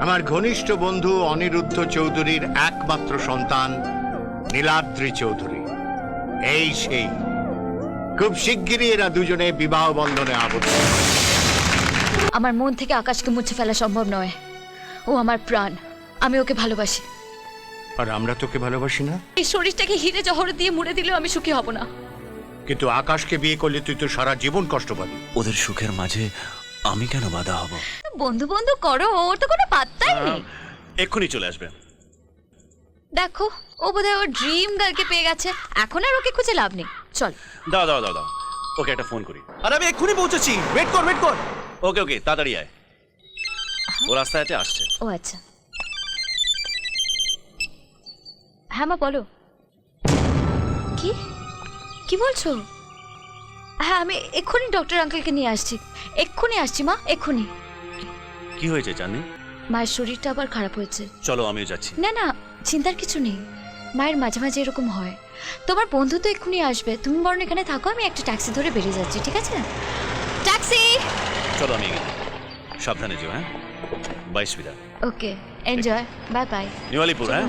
আমার ঘনিষ্ঠ বন্ধু অনিরুদ্ধ চৌধুরীর একমাত্র সন্তান নীলাদ্রি চৌধুরী। এই সেই খুব শিগগিরই এরা দুজনে বিবাহ বন্ধনে আবদ্ধ। আমার মন থেকে আকাশকে মুছে ফেলা সম্ভব নয়। ও আমার প্রাণ, আমি ওকে ভালোবাসি। আর আমরা তোকে ভালোবাসি না? এই শরীরটাকে হিরে জহর দিয়ে মুড়ে দিলেও আমি সুখী হব না। কিন্তু আকাশকে বিয়ে করলে তুই তো সারা জীবন কষ্ট পাবি। ওদের সুখের মাঝে আমি কেন বাধা হব? বন্ধু বন্ধু করো, ওর তো কোনো পাত্তাই নেই। এক্ষুনি চলে আসবে। দেখো, ও বোধহয় ওর ড্রিম গার্লকে পেয়ে গেছে, এখন আর ওকে খুঁজে লাভ নেই। চল। দাও দাও দাও দাও, ওকে একটা ফোন করি। আর আমি এক্ষুনি পৌঁছেছি, ওয়েট কর ওয়েট কর। ওকে ওকে, তাড়াতাড়ি আয়। ও রাস্তায় আসছে। ও আচ্ছা। হ্যাঁ মা বলো। কি কি বলছো? হ্যাঁ আমি এক্ষুনি ডক্টর আঙ্কেলকে নিয়ে আসছি। এক্ষুনি আসছি মা, এক্ষুনি। কি হয়েছে জানি? মায়ের শরীরটা আবার খারাপ হয়েছে। চলো আমিও যাচ্ছি। না না, চিন্তার কিছু নেই। মায়ের মাঝে মাঝে এরকম হয়। তোমার বন্ধু তো এক্ষুনি আসবে, তুমি বরং এখানে থাকো, আমি একটা ট্যাক্সি ধরে বেরিয়ে যাচ্ছি, ঠিক আছে? ট্যাক্সি! চলো আমি এগিয়ে। সাবধানে যেও। হ্যাঁ, বাই সুবিধা। Okay, enjoy, bye bye. New Alipore. হ্যাঁ,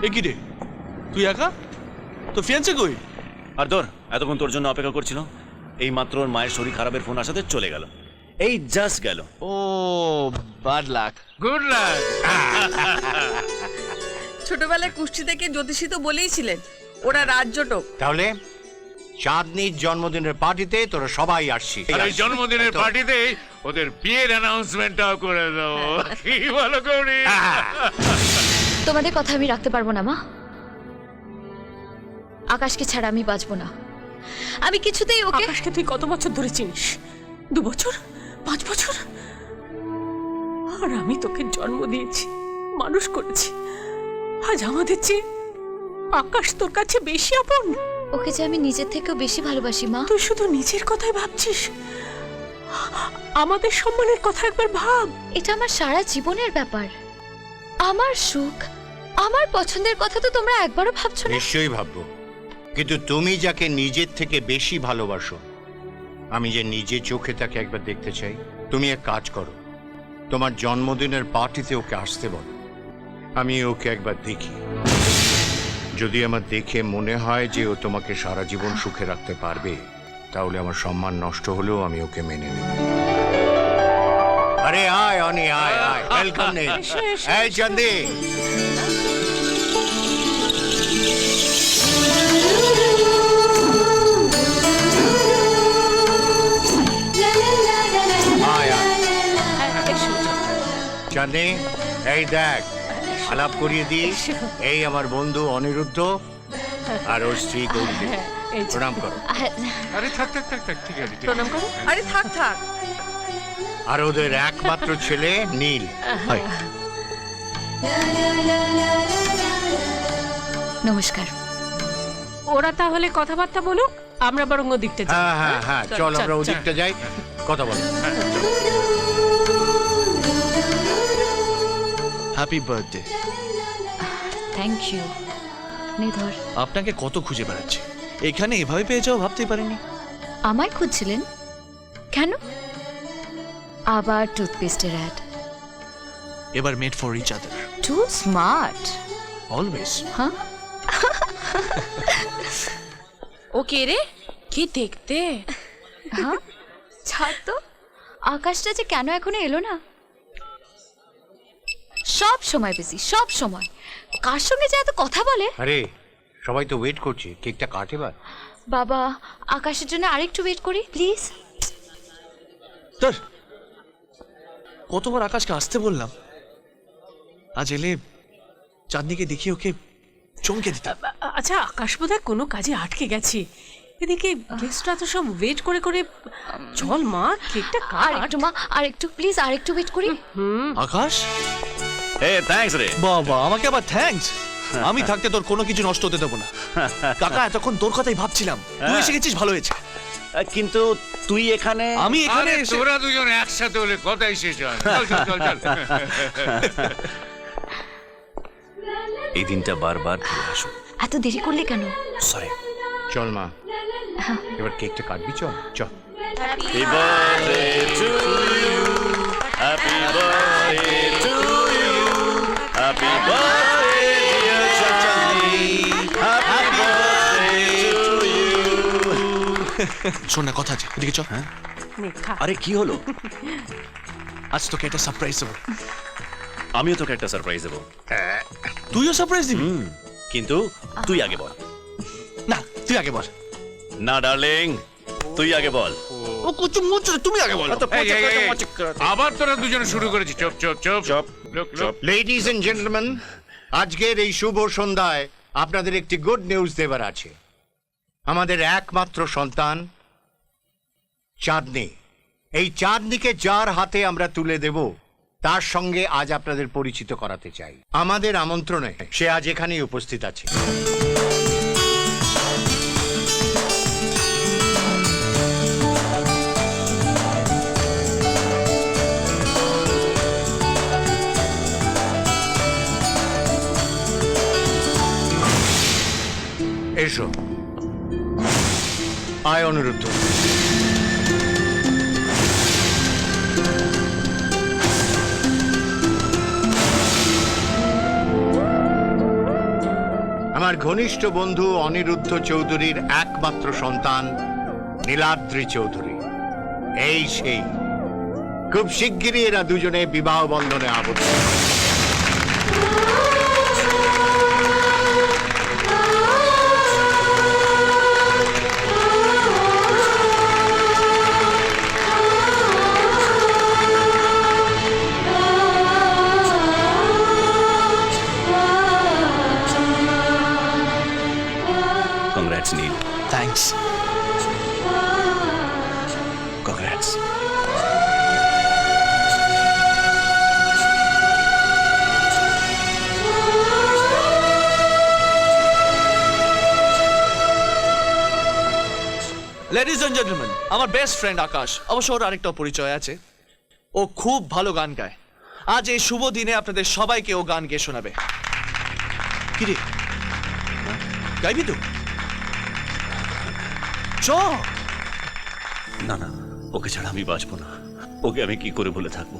এ কি রে, তুই একা? তো ফিয়ান্সে কই? আর ধর, এতক্ষণ তোর জন্য অপেক্ষা করছিল। এই মাত্র ওর মায়ের শরীর খারাপের ফোন আসাতে চলে গেল। এই জাস্ট গেল। ও বাড লাক। Good luck. ছোটবেলায় কুষ্টি থেকে জ্যোতিষী তো বলেইছিলেন ওরা রাজ্যটক। তাহলে চাঁদনির জন্মদিনের পার্টিতে তোরা সবাই আসছিস। আর এই জন্মদিনের পার্টিতে ওদের বিয়ের অ্যানাউন্সমেন্টটাও করে দাও। কি বলো গৌরী? তোমাদের কথা আমি রাখতে পারবো না মা। আকাশকে ছাড়া আমি বাঁচবো না। আমি কিছুতেই ওকে। আকাশকে তুই কত বছর ধরে চিনিস? 2 বছর, 5 বছর? আর আমি তোকে জন্ম দিয়েছি, মানুষ করেছি। আজ আমাদের চেয়ে আকাশ তোর কাছে বেশি আপন। ওকে যে আমি নিজের থেকেও বেশি ভালোবাসি মা। তুই শুধু নিজের কথাই ভাবছিস, আমাদের সম্মানের কথা একবার ভাব। এটা আমার সারা জীবনের ব্যাপার। আমার সুখ, আমার পছন্দের কথা তো তোমরা একবারও ভাবছো না। নিশ্চয়ই ভাববো, কিন্তু তুমি যাকে নিজের থেকে বেশি ভালোবাসো, আমি যে নিজে চোখে তাকে একবার দেখতে চাই। তুমি এক কাজ করো, তোমার জন্মদিনের পার্টিতে ওকে আসতে বলো, আমি ওকে একবার দেখি। যদি আমার দেখে মনে হয় যে ও তোমাকে সারা জীবন সুখে রাখতে পারবে, তাহলে আমার সম্মান নষ্ট হলেও আমি ওকে মেনে নেব। আরে আয় অনি, আয় আয়, ওয়েলকাম নে। এই চন্দি, আয় আয়। চাঁদনি, এই দেখ, আলাপ করিয়ে দিস। এই আমার বন্ধু অনিরুদ্ধ আর ওর স্ত্রী গৌরী। প্রণাম করো। আরে থাক থাক থাক থাক, ঠিক আছে ঠিক আছে। প্রণাম করো। আরে থাক থাক। আর ওদের একমাত্র ছেলে নীল। নমস্কার। ওরা তাহলে কথাবার্তা বলুক, আমরা বরং ওদিকটা যাই। হ্যাঁ হ্যাঁ হ্যাঁ, চল আমরা ওদিকটা যাই, কথা বলো। Happy birthday. Thank you. নে ধর। আপনাকে কত খুঁজে বেড়াচ্ছি, এখানে এভাবে পেয়ে যাও ভাবতেই পারিনি। আমায় খুঁজছিলেন কেন? আবার টুথপেস্টের অ্যাড। এবার made for each other. Too smart. Always. হ্যাঁ, ও কে রে? কি দেখতে? হ্যাঁ ছাড় তো। আকাশটা যে কেন এখনো এলো না? সব সময় বেশি, সব সময় কার সঙ্গে যে এত কথা বলে। আরে সবাই তো ওয়েট করছে, কেকটা কাট এবার। বাবা, আকাশের জন্য আরেকটু ওয়েট করি প্লিজ। ধর, কতবার আকাশকে আসতে বললাম। আজ এলে চাঁদনিকে দেখিয়ে ওকে চমকে দিতাম। আচ্ছা, আকাশ বোধহয় কোনো কাজে আটকে গেছে। এদিকে গেস্টরা তো সব ওয়েট করে করে। চল মা, কেকটা কাট। আরেকটু মা, আরেকটু প্লিজ, আরেকটু ওয়েট করি। আকাশ, এ থ্যাঙ্কস রে। বাবা আমাকে আবার থ্যাঙ্কস। আমি থাকতে তোর কোনো কিছু নষ্ট হতে দেবো না। কাকা, এতক্ষণ তোর কথাই ভাবছিলাম। তুই এসে গেছিস, ভালো হয়েছে। কিন্তু তুই এখানে। আমি এখানে আরে তোরা দুজন একসাথে হলে কথাই শেষ হয়। চল চল চল চল। এই দিনটা বারবার ফিরে আসুক। এত দেরি করলে কেন? সরি। চল মা, এবার কেকটা কাটবি, চল চল। Happy birthday to you. Happy birthday to you. Happy birthday, dear Charlie. Happy birthday to you. শোন না, কথা আছে, এদিকে চল। হ্যাঁ? নে, খা। আরে কি হলো? আজ তোকে একটা সারপ্রাইজ দেবো। আমিও তোকে একটা সারপ্রাইজ দেবো, তুইও সারপ্রাইজ দিবি? কিন্তু তুই আগে বল। না, তুই আগে বল। না ডার্লিং, তুই আগে বল। ও কুচু মুচু, তুমি আগে বলো। আবার তোরা দুজনে শুরু করেছিস। চুপ চুপ চুপ চুপ, লোক চুপ। লেডিজ এন্ড জেন্টলম্যান, আজকের এই শুভ সন্ধ্যায় আপনাদের একটি গুড নিউজ দেবার আছে। আমাদের একমাত্র সন্তান চাঁদনি, এই চাঁদনিকে যার হাতে আমরা তুলে দেব তার সঙ্গে আজ আপনাদের পরিচিত করাতে চাই। আমাদের আমন্ত্রণে সে আজ এখানেই উপস্থিত আছে। এসো, আয় অনিরুদ্ধ। আমার ঘনিষ্ঠ বন্ধু অনিরুদ্ধ চৌধুরীর একমাত্র সন্তান নীলাদ্রি চৌধুরী, এই সেই। খুব শিগগিরই এরা দুজনে বিবাহ বন্ধনে আবদ্ধ। Congrats, Neil. Thanks. Congrats. Ladies and gentleman, আমার বেস্ট ফ্রেন্ড আকাশ। অবশ্য ওর আরেকটা পরিচয় আছে, ও খুব ভালো গান গায়। আজ এই শুভ দিনে আপনাদের সবাইকে ও গান গেয়ে শোনাবে। কি রে, গাইবি তো? চ। না না, ওকে ছাড়া আমি বাঁচবো না। ওকে আমি কি করে ভুলে থাকবো?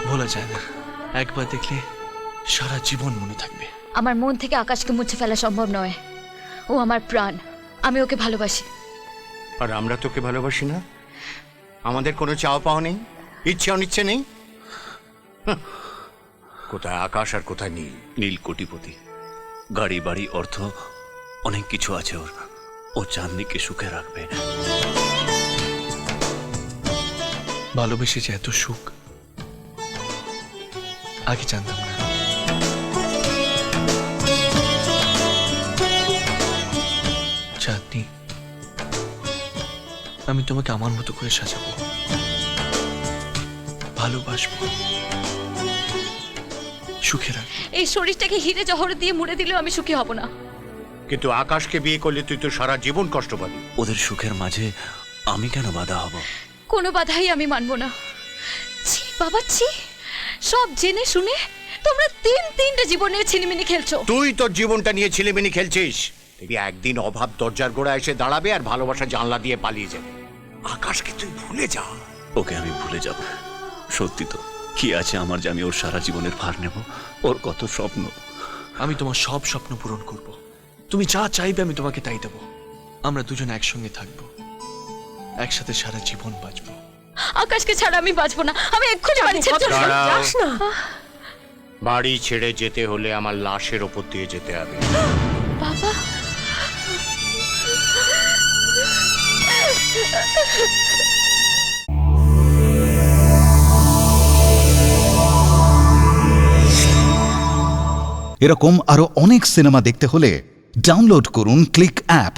ভোলা যায় না, একবার দেখলে সারা জীবন মনে থাকবে। আমার মন থেকে আকাশকে মুছে ফেলা সম্ভব নয়। ও আমার প্রাণ, আমি ওকে ভালোবাসি। আর আমরা তোকে ভালোবাসি না? আমাদের কোনো চাওয়া পাওয়া নেই, ইচ্ছে অনিচ্ছে নেই। হাহ, কোথায় আকাশ আর কোথায় নীল। নীল কোটিপতি, গাড়ি বাড়ি অর্থ অনেক কিছু আছে ওর। ও চাঁদনিকে সুখে রাখবে। ভালোবেসে যে এত সুখ আগে জানতাম না। চাঁদনি, আমি তোমাকে আমার মতো করে সাজাবো, ভালোবাসবো, সুখে রাখবো। এই শরীরটাকে হিরে জহর দিয়ে মুড়ে দিলেও আমি সুখী হব না। কিন্তু আকাশকে বিয়ে করলে তুই তো সারা জীবন কষ্ট পাবি। ওদের সুখের মাঝে আমি কেন বাধা হব? কোনো বাধাই আমি মানব না। ছি বাবা, ছি। সব জেনে শুনে তোমরা তিনটা জীবন নিয়ে ছিনিমিনি খেলছো। তুই তোর জীবনটা নিয়ে ছেলেমেনি খেলছিস। দেখবি একদিন অভাব দরজার গোড়ায় এসে দাঁড়াবে আর ভালোবাসা জানলা দিয়ে পালিয়ে যাবে। আকাশকে তুই ভুলে যা। ওকে আমি ভুলে যাব? সত্যি তো, কি আছে আমার যে আমি ওর সারা জীবনের ভার নেব? ওর কত স্বপ্ন। আমি তোমার সব স্বপ্ন পূরণ করব। তুমি যা চাইবে আমি তোমাকে তাই দেবো। আমরা দুজন একসঙ্গে থাকবো, একসাথে সারা জীবন বাঁচবো। আকাশকে ছাড়া আমি বাঁচবো না। আমি এক্ষুনি বাড়ি ছেড়ে চলে যাব। দাঁড়াও। যাস না। বাড়ি ছেড়ে যেতে হলে আমার লাশের ওপর দিয়ে যেতে হবে। বাবা, এরকম আরো অনেক সিনেমা দেখতে হলে ডাউনলোড করুন ক্লিক অ্যাপ।